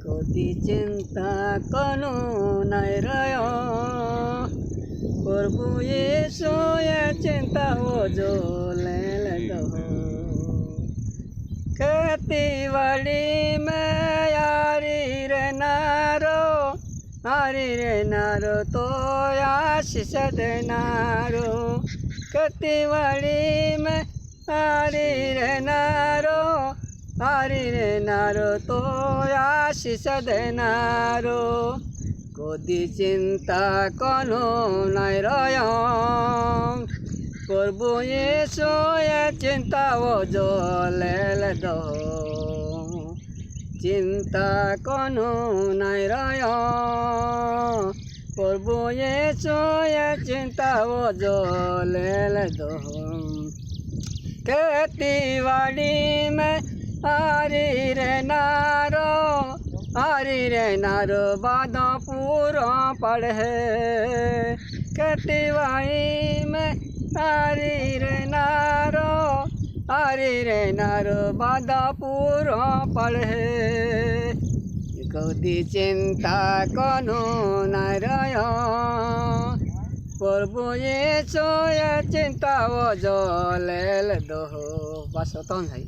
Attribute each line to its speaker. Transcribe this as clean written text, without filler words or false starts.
Speaker 1: কতি চিন্তা কোনো নাই রয় প্রভু यीशु ये चिंता हो जो ले ले दो खेती बाड़ी में यारी रे नारो तो आशीष दे नारो खेती बाड़ी में यारी रे नारो तो आशीष दे नारो कोदी चिंता कोनो नहीं रयो प्रभु यीशु ये चिंता वो जो ले दो चिंता कोनो नहीं रयो प्रभु यीशु ये चिंता वो जो ले दो खेती बाड़ी में हरी रे नारो बादा पूरा पड़े खेती बाड़ी में हरी रे नारो बादा पूरा पड़े कदी चिंता कोनो नहीं रयो प्रभु यीशु ये चिंता वो जो ले दो बस होता है।